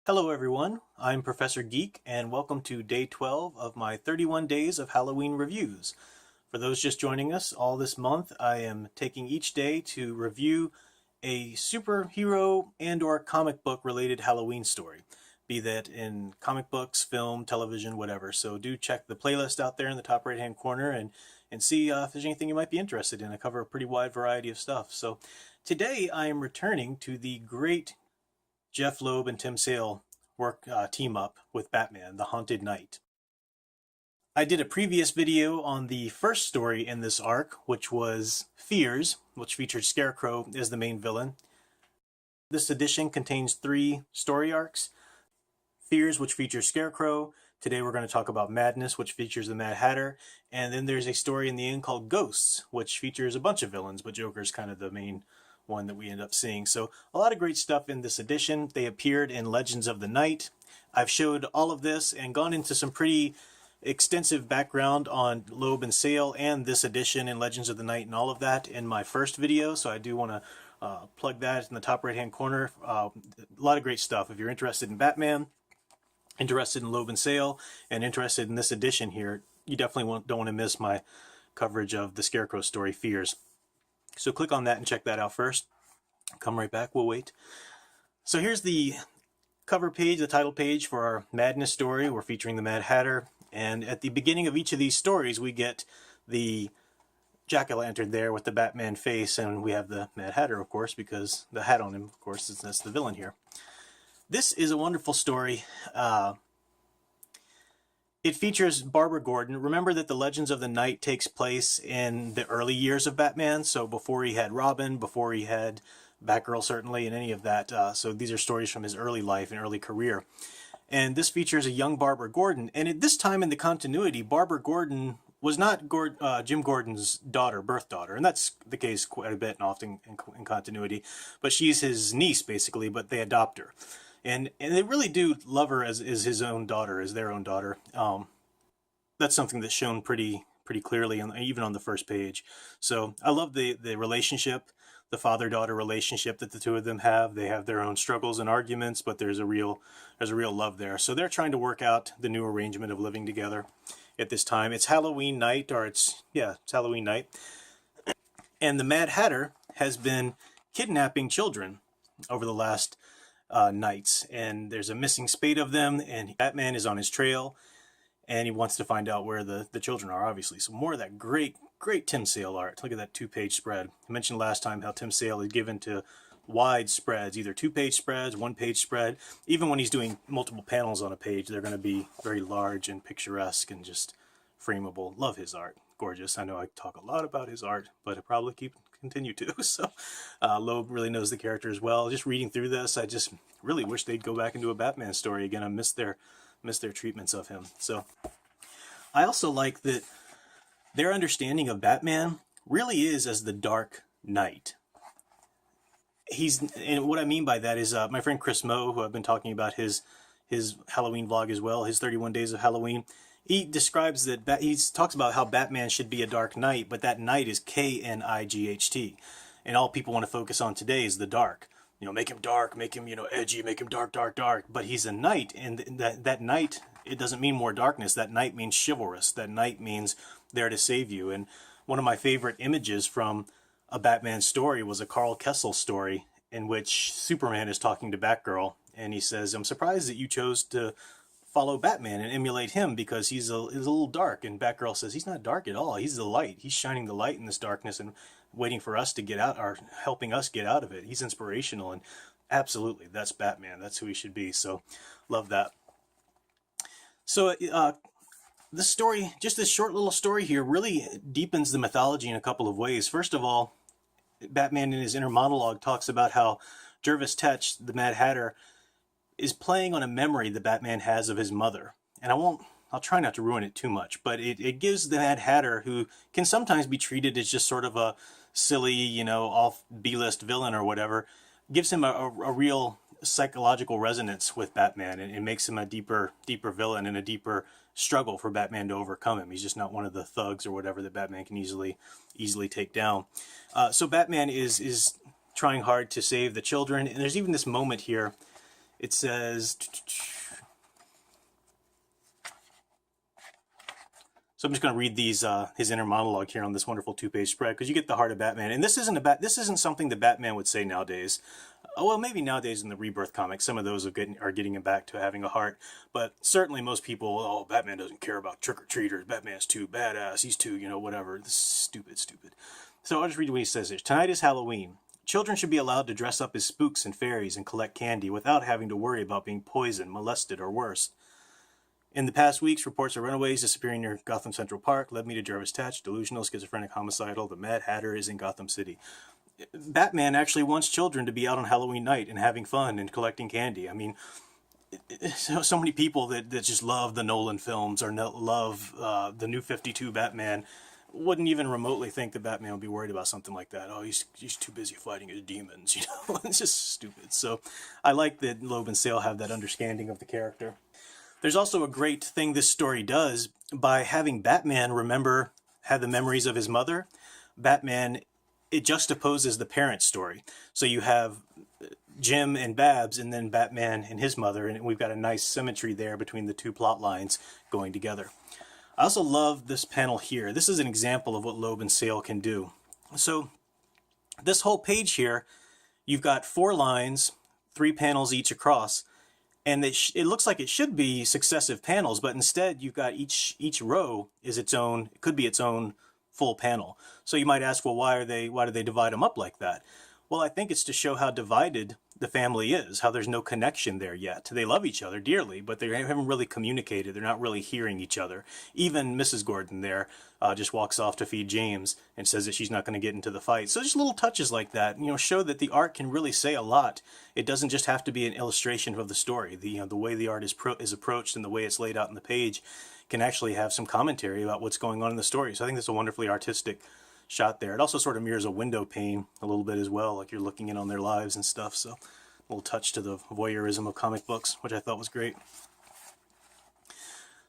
Hello everyone, I'm Professor Geek and welcome to day 12 of my 31 days of Halloween reviews. For those just joining us, all this month I am taking each day to review a superhero and or comic book related Halloween story, be that in comic books, film, television, whatever. So do check the playlist out there in the top right hand corner and see if there's anything you might be interested in. I cover a pretty wide variety of stuff. So today I am returning to the great Jeph Loeb and Tim Sale team up with Batman, The Haunted Knight. I did a previous video on the first story in this arc, which was Fears, which featured Scarecrow as the main villain. This edition contains 3 story arcs. Fears, which features Scarecrow. Today we're going to talk about Madness, which features the Mad Hatter. And then there's a story in the end called Ghosts, which features a bunch of villains, but Joker's kind of the main one that we end up seeing. So a lot of great stuff in this edition. They appeared in Legends of the Night. I've showed all of this and gone into some pretty extensive background on Loeb and Sale and this edition in Legends of the Night and all of that in my first video. So I do want to plug that in the top right hand corner. A lot of great stuff. If you're interested in Batman, interested in Loeb and Sale, and interested in this edition here, you definitely don't want to miss my coverage of the Scarecrow story, Fears. So click on that and check that out first. Come right back, we'll wait. So here's the cover page, the title page for our Madness story. We're featuring the Mad Hatter. And at the beginning of each of these stories, we get the jack-o'-lantern there with the Batman face, and we have the Mad Hatter, of course, because the hat on him, of course, that's the villain here. This is a wonderful story. It features Barbara Gordon. Remember that the Legends of the Night takes place in the early years of Batman, so before he had Robin, before he had Batgirl certainly, and any of that. So these are stories from his early life and early career. And this features a young Barbara Gordon. And at this time in the continuity, Barbara Gordon was not Jim Gordon's daughter, birth daughter, and that's the case quite a bit and often in continuity. But she's his niece, basically, but they adopt her. And they really do love her as his own daughter, as their own daughter. That's something that's shown pretty clearly, even on the first page. So I love the relationship, the father-daughter relationship that the two of them have. They have their own struggles and arguments, but there's a real love there. So they're trying to work out the new arrangement of living together at this time. It's Halloween night, or it's Halloween night. And the Mad Hatter has been kidnapping children over the last nights, and there's a missing spate of them, and Batman is on his trail, and he wants to find out where the children are, obviously. So more of that great Tim Sale art. Look at that 2-page spread. I mentioned last time how Tim Sale is given to wide spreads, either 2-page spreads, 1-page spread. Even when he's doing multiple panels on a page, they're going to be very large and picturesque and just frameable. Love his art. Gorgeous. I know I talk a lot about his art, but I probably continue to. So Loeb really knows the character as well. Just reading through this, I just really wish they'd go back into a Batman story again. I miss their treatments of him. So I also like that their understanding of Batman really is as the Dark Knight. And what I mean by that is my friend Chris Moe, who I've been talking about his Halloween vlog as well, his 31 Days of Halloween. He describes that he talks about how Batman should be a Dark Knight, but that Knight is Knight, and all people want to focus on today is the dark. You know, make him dark, make him edgy, make him dark. But he's a knight, and that knight, it doesn't mean more darkness. That knight means chivalrous. That knight means there to save you. And one of my favorite images from a Batman story was a Carl Kessel story in which Superman is talking to Batgirl, and he says, "I'm surprised that you chose to follow Batman and emulate him because he's a little dark." And Batgirl says, "He's not dark at all. He's the light. He's shining the light in this darkness and waiting for us to get out, or helping us get out of it. He's inspirational." And absolutely, that's Batman. That's who he should be. So love that. So this story, just this short little story here, really deepens the mythology in a couple of ways. First of all, Batman in his inner monologue talks about how Jervis Tetch, the Mad Hatter, is playing on a memory that Batman has of his mother. And I'll try not to ruin it too much, but it gives the Mad Hatter, who can sometimes be treated as just sort of a silly, off B-list villain or whatever, gives him a real psychological resonance with Batman, and it makes him a deeper villain and a deeper struggle for Batman to overcome him. He's just not one of the thugs or whatever that Batman can easily take down. So Batman is trying hard to save the children, and there's even this moment here It says... So I'm just going to read these his inner monologue here on this wonderful 2-page spread, because you get the heart of Batman. And this isn't something that Batman would say nowadays. Well, maybe nowadays in the Rebirth comics, some of those are getting him back to having a heart. But certainly most people, oh, Batman doesn't care about trick-or-treaters. Batman's too badass. He's too, whatever. This is stupid, stupid. So I'll just read what he says here. Tonight is Halloween. Children should be allowed to dress up as spooks and fairies and collect candy without having to worry about being poisoned, molested, or worse. In the past weeks, reports of runaways disappearing near Gotham Central Park led me to Jarvis Tetch, delusional, schizophrenic, homicidal. The Mad Hatter is in Gotham City. Batman actually wants children to be out on Halloween night and having fun and collecting candy. I mean, so many people that just love the Nolan films or love the New 52 Batman wouldn't even remotely think that Batman would be worried about something like that. Oh, he's too busy fighting his demons, It's just stupid. So I like that Loeb and Sale have that understanding of the character. There's also a great thing this story does by having Batman have the memories of his mother. Batman, it juxtaposes the parent story. So you have Jim and Babs and then Batman and his mother, and we've got a nice symmetry there between the two plot lines going together. I also love this panel here. This is an example of what Loeb and Sale can do. So this whole page here, you've got 4 lines, 3 panels each across, and it looks like it should be successive panels, but instead you've got each row is its own, it could be its own full panel. So you might ask, well, why do they divide them up like that? Well, I think it's to show how divided the family is, how there's no connection there yet. They love each other dearly, but they haven't really communicated. They're not really hearing each other. Even Mrs. Gordon there just walks off to feed James and says that she's not going to get into the fight. So just little touches like that, show that the art can really say a lot. It doesn't just have to be an illustration of the story. The way the art is approached and the way it's laid out in the page can actually have some commentary about what's going on in the story. So I think that's a wonderfully artistic shot there. It also sort of mirrors a window pane a little bit as well, like you're looking in on their lives and stuff. So a little touch to the voyeurism of comic books, which I thought was great.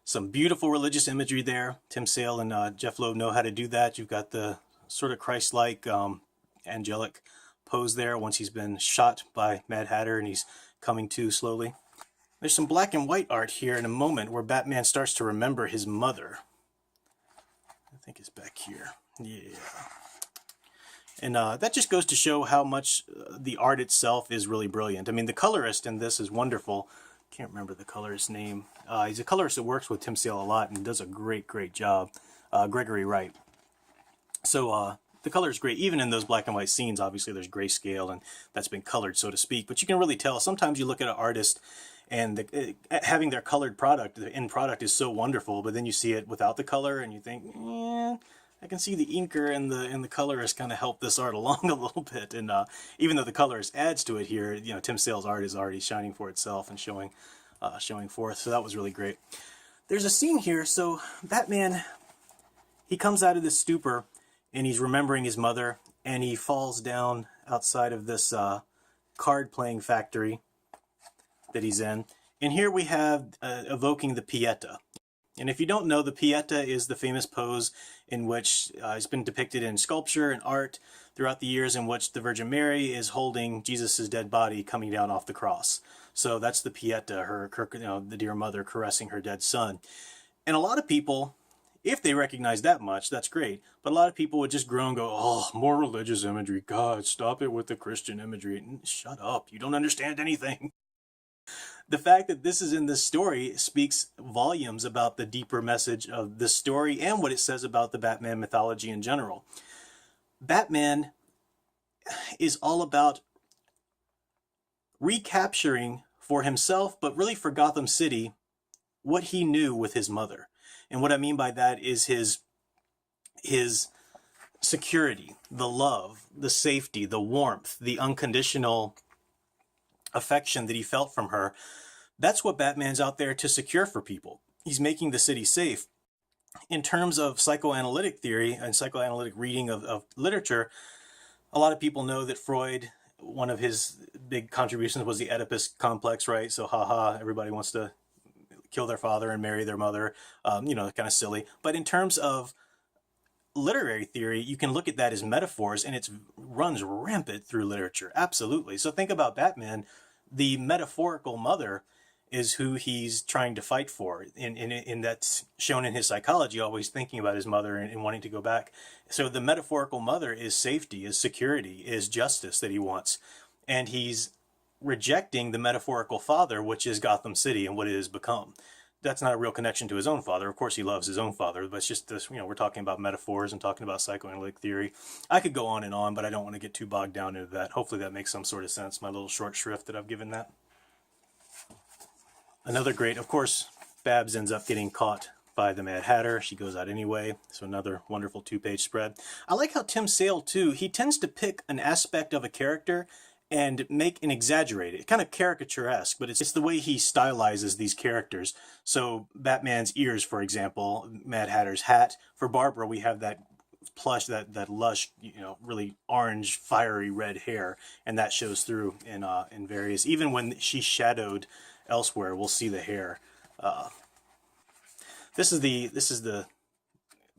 Some beautiful religious imagery there. Tim Sale and Jeph Loeb know how to do that. You've got the sort of Christ-like angelic pose there once he's been shot by Mad Hatter and he's coming to slowly. There's some black and white art here in a moment where Batman starts to remember his mother. I think it's back here. Yeah. And that just goes to show how much the art itself is really brilliant. I mean, the colorist in this is wonderful. Can't remember the colorist's name. He's a colorist that works with Tim Sale a lot and does a great job. Gregory Wright. So the color is great. Even in those black and white scenes, obviously there's grayscale and that's been colored, so to speak. But you can really tell. Sometimes you look at an artist and having their colored product, the end product is so wonderful, but then you see it without the color and you think, I can see the inker and the colorist kind of help this art along a little bit. And even though the colorist adds to it here, Tim Sale's art is already shining for itself and showing forth. So that was really great. There's a scene here. So Batman, he comes out of this stupor and he's remembering his mother, and he falls down outside of this card playing factory that he's in. And here we have evoking the Pieta. And if you don't know, the Pieta is the famous pose in which it's been depicted in sculpture and art throughout the years, in which the Virgin Mary is holding Jesus' dead body coming down off the cross. So that's the Pieta, the dear mother caressing her dead son. And a lot of people, if they recognize that much, that's great. But a lot of people would just groan and go, oh, more religious imagery. God, stop it with the Christian imagery. Shut up. You don't understand anything. The fact that this is in this story speaks volumes about the deeper message of this story and what it says about the Batman mythology in general. Batman is all about recapturing for himself, but really for Gotham City, what he knew with his mother. And what I mean by that is his security, the love, the safety, the warmth, the unconditional affection that he felt from her. That's what Batman's out there to secure for people. He's making the city safe. In terms of psychoanalytic theory and psychoanalytic reading of literature, a lot of people know that Freud, one of his big contributions was the Oedipus complex, right? So everybody wants to kill their father and marry their mother, kind of silly. But in terms of literary theory, you can look at that as metaphors, and it runs rampant through literature. Absolutely. So think about Batman. the metaphorical mother is who he's trying to fight for. In that's shown in his psychology, always thinking about his mother and wanting to go back. So the metaphorical mother is safety, is security, is justice that he wants. And he's rejecting the metaphorical father, which is Gotham City and what it has become. That's not a real connection to his own father. Of course, he loves his own father, but it's just this, we're talking about metaphors and talking about psychoanalytic theory. I could go on and on, but I don't want to get too bogged down into that. Hopefully that makes some sort of sense, my little short shrift that I've given that. Another great, of course, Babs ends up getting caught by the Mad Hatter. She goes out anyway, so another wonderful 2-page spread. I like how Tim Sale, too, he tends to pick an aspect of a character and make and exaggerate it. Kind of caricature-esque, but it's the way he stylizes these characters. So Batman's ears, for example, Mad Hatter's hat. For Barbara, we have that plush, that lush, really orange, fiery red hair, and that shows through in various, even when she's shadowed elsewhere, we'll see the hair. This is the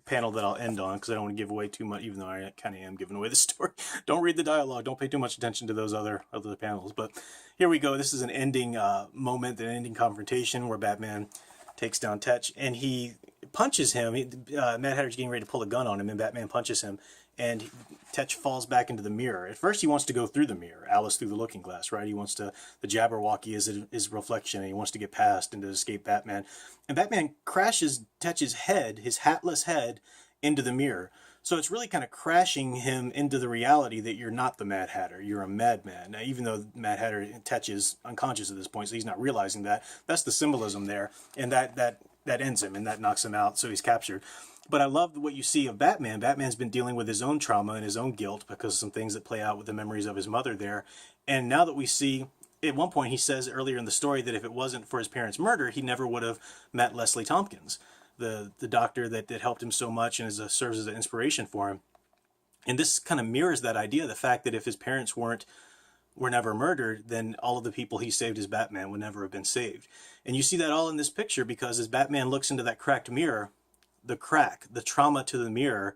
panel that I'll end on because I don't want to give away too much, even though I kind of am giving away the story. Don't read the dialogue. Don't pay too much attention to those other panels. But here we go. This is an ending moment, an ending confrontation where Batman takes down Tetch and he punches him. Mad Hatter's getting ready to pull a gun on him, and Batman punches him, and Tetch falls back into the mirror. At first, he wants to go through the mirror, Alice through the looking glass, right? He wants to, the Jabberwocky is his reflection, and he wants to get past and to escape Batman. And Batman crashes Tetch's head, his hatless head, into the mirror. So it's really kind of crashing him into the reality that you're not the Mad Hatter, you're a madman. Now, even though Mad Hatter, Tetch is unconscious at this point, so he's not realizing that. That's the symbolism there, and that ends him, and that knocks him out, so he's captured. But I love what you see of Batman. Batman's been dealing with his own trauma and his own guilt because of some things that play out with the memories of his mother there. And now that we see, at one point he says earlier in the story that if it wasn't for his parents' murder, he never would have met Leslie Tompkins, the doctor that helped him so much and serves as an inspiration for him. And this kind of mirrors that idea, the fact that if his parents were never murdered, then all of the people he saved as Batman would never have been saved. And you see that all in this picture because as Batman looks into that cracked mirror, the trauma to the mirror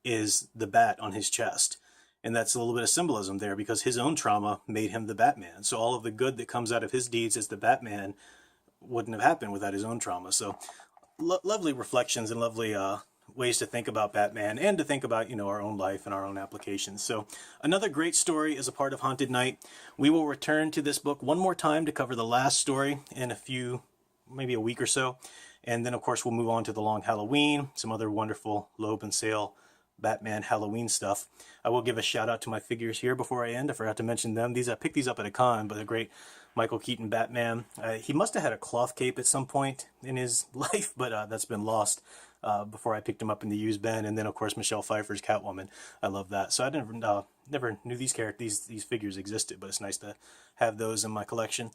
is the bat on his chest. And that's a little bit of symbolism there because his own trauma made him the Batman. So all of the good that comes out of his deeds as the Batman wouldn't have happened without his own trauma. So lovely reflections and lovely ways to think about Batman and to think about, our own life and our own applications. So another great story is a part of Haunted Night. We will return to this book one more time to cover the last story in maybe a week or so. And then, of course, we'll move on to the Long Halloween, some other wonderful Loeb and Sale Batman Halloween stuff. I will give a shout out to my figures here before I end. I forgot to mention them. I picked these up at a con, but a great Michael Keaton Batman. He must have had a cloth cape at some point in his life, but that's been lost before I picked him up in the used bin. And then, of course, Michelle Pfeiffer's Catwoman. I love that. So I never knew these figures existed, but it's nice to have those in my collection.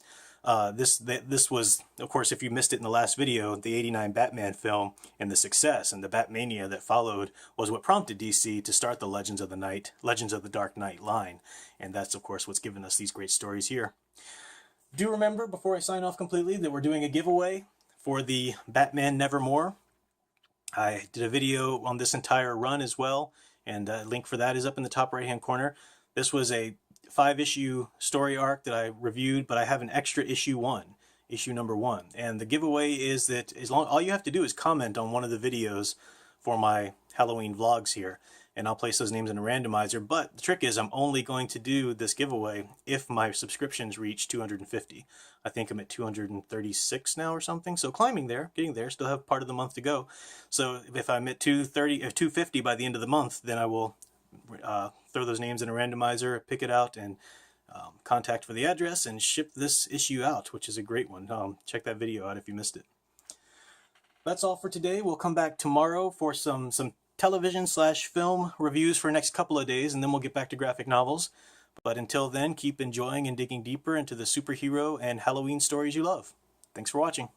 This was, of course, if you missed it in the last video, the '89 Batman film and the success and the Batmania that followed was what prompted DC to start the Legends of the Dark Knight line. And that's, of course, what's given us these great stories here. Do remember, before I sign off completely, that we're doing a giveaway for the Batman Nevermore. I did a video on this entire run as well, and a link for that is up in the top right-hand corner. This was a 5-issue story arc that I reviewed, but I have an extra issue number 1. And the giveaway is that all you have to do is comment on one of the videos for my Halloween vlogs here, and I'll place those names in a randomizer. But the trick is I'm only going to do this giveaway if my subscriptions reach 250. I think I'm at 236 now or something. So climbing there, getting there, still have part of the month to go. So if I'm at 250 by the end of the month, then I will throw those names in a randomizer, pick it out, and contact for the address and ship this issue out, which is a great one. Check that video out if you missed it. That's all for today. We'll come back tomorrow for some television/film reviews for the next couple of days, and then we'll get back to graphic novels. But until then, keep enjoying and digging deeper into the superhero and Halloween stories you love. Thanks for watching.